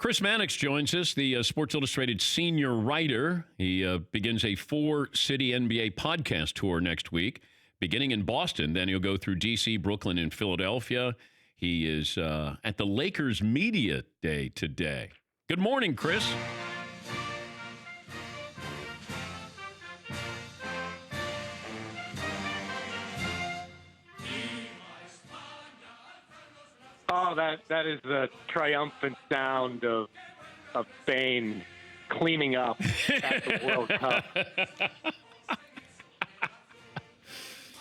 Chris Mannix joins us, the Sports Illustrated senior writer. He begins a 4-city NBA podcast tour next week, beginning in Boston. Then he'll go through D.C., Brooklyn, and Philadelphia. He is at the Lakers Media Day today. Good morning, Chris. Oh, that is the triumphant sound of Spain cleaning up at the World Cup.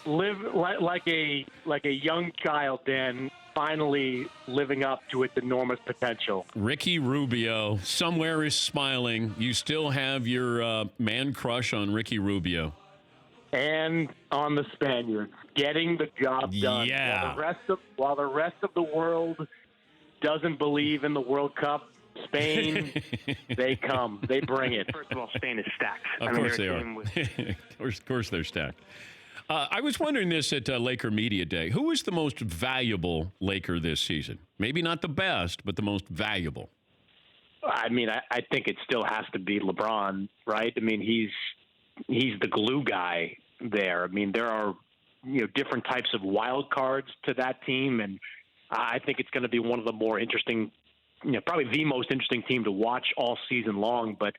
Live like a young child, Dan, finally living up to its enormous potential. Ricky Rubio somewhere is smiling. You still have your man crush on Ricky Rubio. And on the Spaniards, getting the job done. Yeah. While the rest of the world doesn't believe in the World Cup, Spain, they come. They bring it. First of all, Spain is stacked. Of course they are. Of course they're stacked. I was wondering this at Laker Media Day. Who is the most valuable Laker this season? Maybe not the best, but the most valuable. I mean, I think it still has to be LeBron, right? I mean, he's the glue guy there. I mean, there are different types of wild cards to that team, and I think it's going to be one of the more interesting, probably the most interesting team to watch all season long. But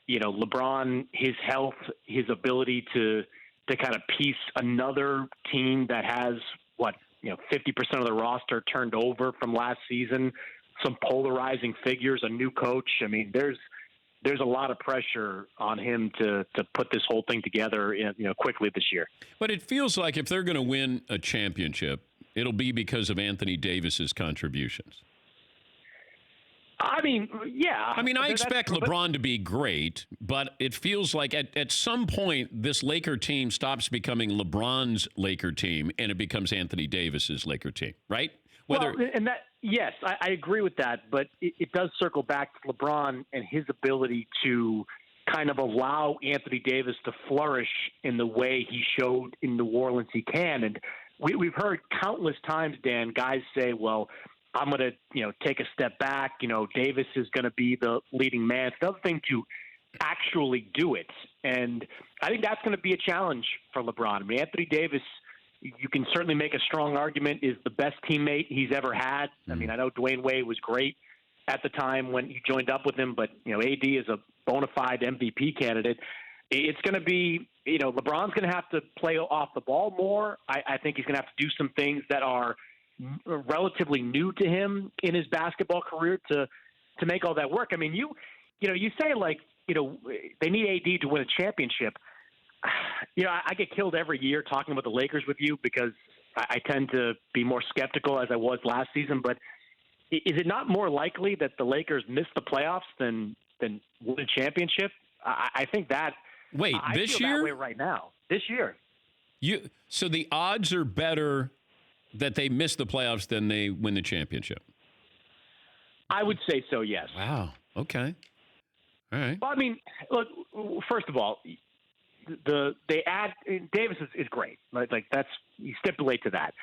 LeBron, his health, his ability to kind of piece another team that has 50% of the roster turned over from last season, some polarizing figures, a new coach. I mean, there's a lot of pressure on him to put this whole thing together, quickly this year. But it feels like if they're going to win a championship, it'll be because of Anthony Davis's contributions. I mean, yeah. I mean, I expect LeBron to be great, but it feels like at some point this Laker team stops becoming LeBron's Laker team and it becomes Anthony Davis's Laker team, right? Yes, I agree with that, but it does circle back to LeBron and his ability to kind of allow Anthony Davis to flourish in the way he showed in New Orleans he can. And we've heard countless times, Dan, guys say, well, I'm going to take a step back. Davis is going to be the leading man. It's another thing to actually do it. And I think that's going to be a challenge for LeBron. I mean, Anthony Davis, you can certainly make a strong argument, is the best teammate he's ever had. I mean, I know Dwayne Wade was great at the time when he joined up with him, but, AD is a bona fide MVP candidate. It's going to be, LeBron's going to have to play off the ball more. I think he's going to have to do some things that are relatively new to him in his basketball career to make all that work. I mean, you say they need AD to win a championship. I get killed every year talking about the Lakers with you because I tend to be more skeptical as I was last season. But is it not more likely that the Lakers miss the playoffs than win a championship? I think that. Wait, this year? That way right now. This year. So the odds are better that they miss the playoffs than they win the championship? I would say so, yes. Wow. Okay. All right. Well, I mean, look, first of all, Davis is great. Like that's, you stipulate to that.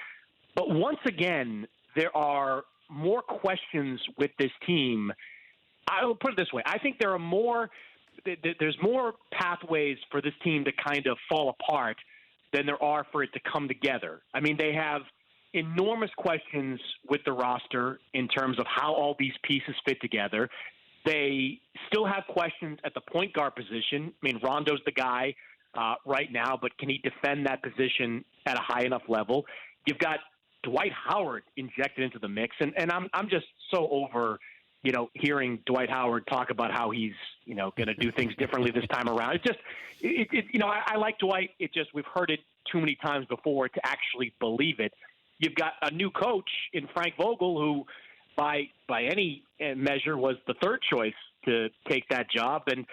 But once again, there are more questions with this team. I will put it this way. I think there's more pathways for this team to kind of fall apart than there are for it to come together. I mean, they have enormous questions with the roster in terms of how all these pieces fit together. They still have questions at the point guard position. I mean, Rondo's the guy right now, but can he defend that position at a high enough level? You've got Dwight Howard injected into the mix, and I'm just so over, hearing Dwight Howard talk about how he's, going to do things differently this time around. It's just, I like Dwight. It just, we've heard it too many times before to actually believe it. You've got a new coach in Frank Vogel who, by any measure, was the third choice to take that job. And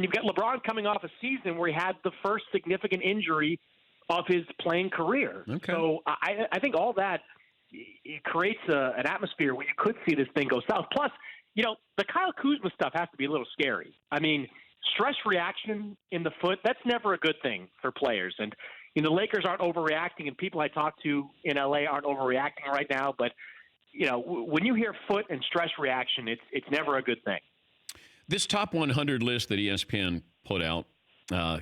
you've got LeBron coming off a season where he had the first significant injury of his playing career. Okay. So I think all that, it creates an atmosphere where you could see this thing go south. Plus, the Kyle Kuzma stuff has to be a little scary. I mean, stress reaction in the foot, that's never a good thing for players. And the Lakers aren't overreacting, and people I talk to in L.A. aren't overreacting right now. But when you hear foot and stress reaction, it's never a good thing. This top 100 list that ESPN put out, I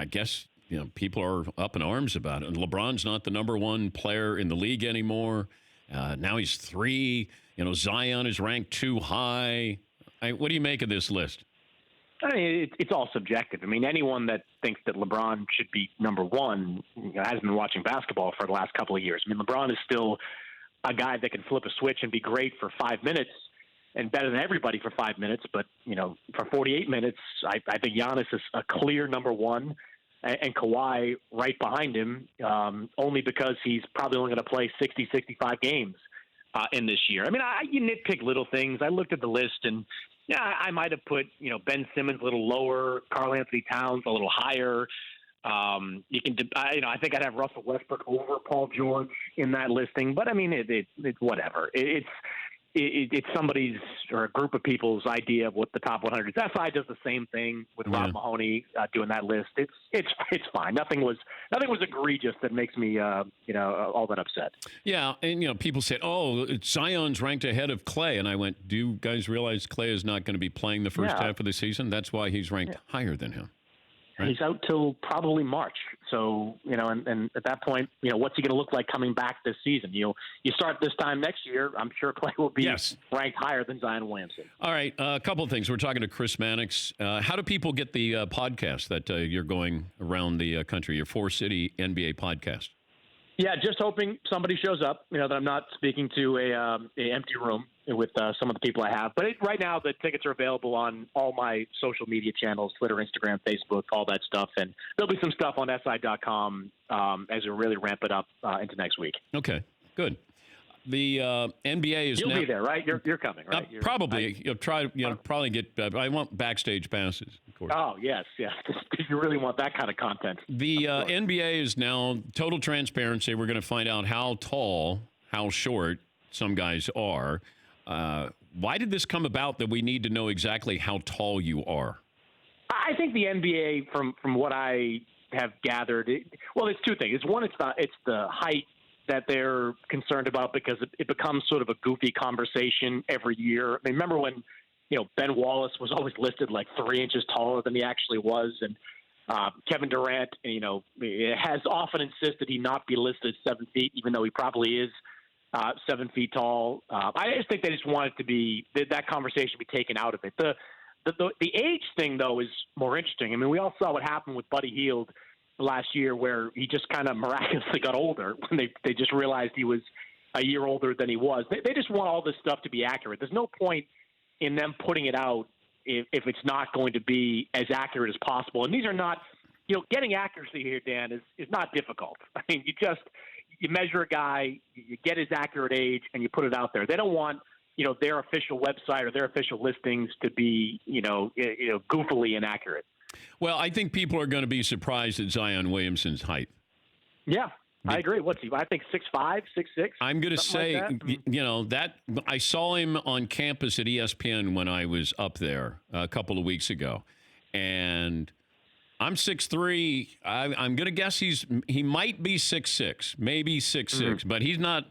guess, people are up in arms about it. And LeBron's not the number one player in the league anymore. Now he's 3. Zion is ranked too high. What do you make of this list? I mean, it's all subjective. I mean, anyone that thinks that LeBron should be number one hasn't been watching basketball for the last couple of years. I mean, LeBron is still a guy that can flip a switch and be great for 5 minutes and better than everybody for 5 minutes. But, for 48 minutes, I think Giannis is a clear number one, and Kawhi right behind him, only because he's probably only going to play 60, 65 games in this year. I mean, you nitpick little things. I looked at the list, and I might have put, Ben Simmons a little lower, Karl Anthony Towns a little higher. I think I'd have Russell Westbrook over Paul George in that listing, but I mean, it's whatever. It's somebody's or a group of people's idea of what the top 100 is. SI does the same thing with Rob Mahoney doing that list. It's fine. Nothing was egregious that makes me all that upset. Yeah, and people said, Zion's ranked ahead of Clay, and I went, do you guys realize Clay is not going to be playing the first half of the season? That's why he's ranked higher than him. Right? He's out till probably March. So, and at that point, what's he going to look like coming back this season? You start this time next year, I'm sure Clay will be ranked higher than Zion Williamson. All right, a couple of things. We're talking to Chris Mannix. How do people get the podcast that you're going around the country, your 4-city NBA podcast? Yeah, just hoping somebody shows up, that I'm not speaking to a empty room with some of the people I have. But right now, the tickets are available on all my social media channels, Twitter, Instagram, Facebook, all that stuff. And there'll be some stuff on SI.com as we really ramp it up into next week. Okay, good. The NBA is You'll be there, right? You're coming, right? Probably. You'll try. Probably get. I want backstage passes, of course. Oh yes. If you really want that kind of content. The NBA is now total transparency. We're going to find out how tall, how short some guys are. Why did this come about that we need to know exactly how tall you are? I think the NBA, from what I have gathered, it's two things. One, it's the height that they're concerned about because it becomes sort of a goofy conversation every year. I mean, remember when, Ben Wallace was always listed like 3 inches taller than he actually was. And Kevin Durant, has often insisted he not be listed 7 feet, even though he probably is 7 feet tall. I just think they just want it to be that conversation be taken out of it. The age thing, though, is more interesting. I mean, we all saw what happened with Buddy Hield last year, where he just kind of miraculously got older when they just realized he was a year older than he was. They just want all this stuff to be accurate. There's no point in them putting it out if it's not going to be as accurate as possible. And these are not, getting accuracy here, Dan, is not difficult. I mean, you measure a guy, you get his accurate age, and you put it out there. They don't want, their official website or their official listings to be, goofily inaccurate. Well, I think people are going to be surprised at Zion Williamson's height. Yeah, I agree. What's he? I think 6'5", 6'6". I'm going to say, that I saw him on campus at ESPN when I was up there a couple of weeks ago, and I'm 6'3". I'm going to guess he might be 6'6", maybe 6'6", but he's not.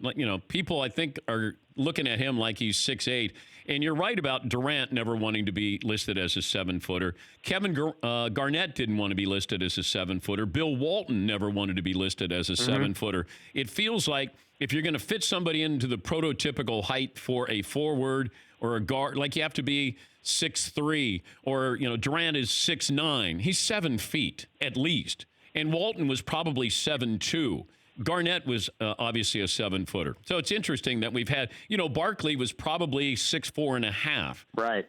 People I think are looking at him like he's 6'8". And you're right about Durant never wanting to be listed as a 7-footer. Kevin Garnett didn't want to be listed as a 7-footer. Bill Walton never wanted to be listed as a 7-footer. It feels like if you're going to fit somebody into the prototypical height for a forward or a guard, like you have to be 6'3", or Durant is 6'9". He's 7 feet at least, and Walton was probably 7'2". Garnett was obviously a 7-footer. So it's interesting that we've had, Barkley was probably 6'4.5". Right.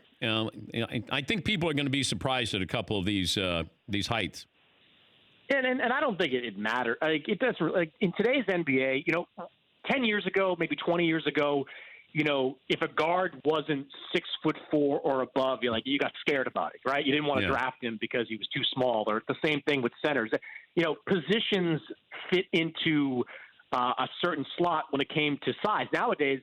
I think people are going to be surprised at a couple of these heights. And I don't think it matters. Like, it doesn't. Like in today's NBA, 10 years ago, maybe 20 years ago, if a guard wasn't 6'4" or above, you got scared about it, right? You didn't want to draft him because he was too small. Or the same thing with centers. Positions fit into a certain slot when it came to size. Nowadays,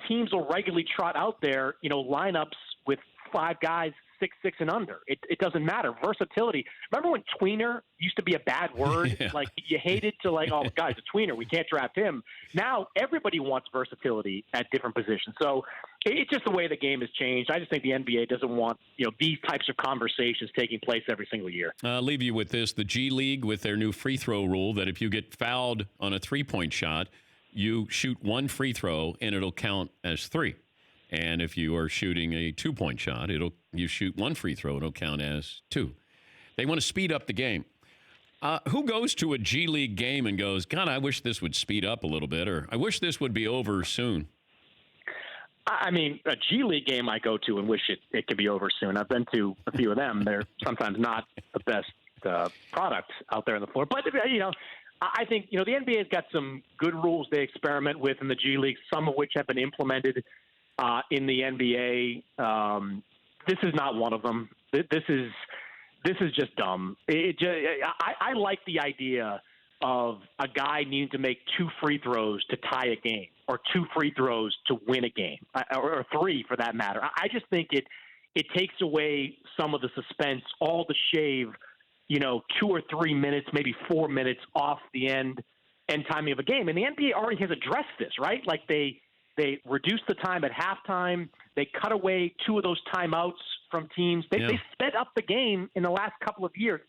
teams will regularly trot out there, lineups with 5 guys 6'6" and under. It doesn't matter. Versatility. Remember when tweener used to be a bad word? Yeah. Like you hated to oh, guys, a tweener. We can't draft him. Now everybody wants versatility at different positions. So it's just the way the game has changed. I just think the NBA doesn't want these types of conversations taking place every single year. I'll leave you with this. The G League with their new free throw rule that if you get fouled on a 3-point shot, you shoot 1 free throw and it'll count as 3. And if you are shooting a 2-point shot, you shoot 1 free throw, it'll count as 2. They want to speed up the game. Who goes to a G League game and goes, God, I wish this would speed up a little bit, or I wish this would be over soon? I mean, a G League game I go to and wish it could be over soon. I've been to a few of them. They're sometimes not the best product out there on the floor. But, I think, the NBA has got some good rules they experiment with in the G League, some of which have been implemented in the NBA. This is not one of them. This is just dumb. I like the idea of a guy needing to make 2 free throws to tie a game, or 2 free throws to win a game, or 3 for that matter. I just think it takes away some of the suspense, all the shave, 2 or 3 minutes, maybe 4 minutes off the end timing of a game. And the NBA already has addressed this, right? Like they reduced the time at halftime. They cut away 2 of those timeouts from teams. They sped up the game in the last couple of years.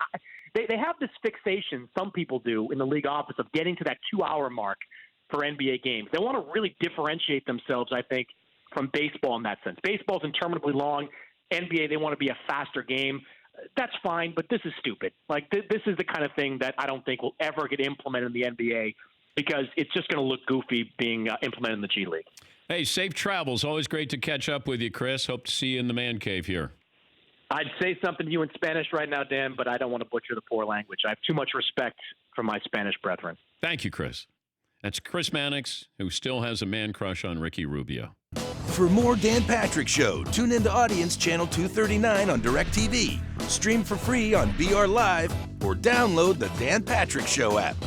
They have this fixation, some people do, in the league office of getting to that 2-hour mark for NBA games. They want to really differentiate themselves, I think, from baseball in that sense. Baseball's interminably long. NBA, they want to be a faster game. That's fine, but this is stupid. Like, this is the kind of thing that I don't think will ever get implemented in the NBA, because it's just going to look goofy being implemented in the G League. Hey, safe travels. Always great to catch up with you, Chris. Hope to see you in the man cave here. I'd say something to you in Spanish right now, Dan, but I don't want to butcher the poor language. I have too much respect for my Spanish brethren. Thank you, Chris. That's Chris Mannix, who still has a man crush on Ricky Rubio. For more Dan Patrick Show, tune into Audience Channel 239 on DirecTV. Stream for free on BR Live or download the Dan Patrick Show app.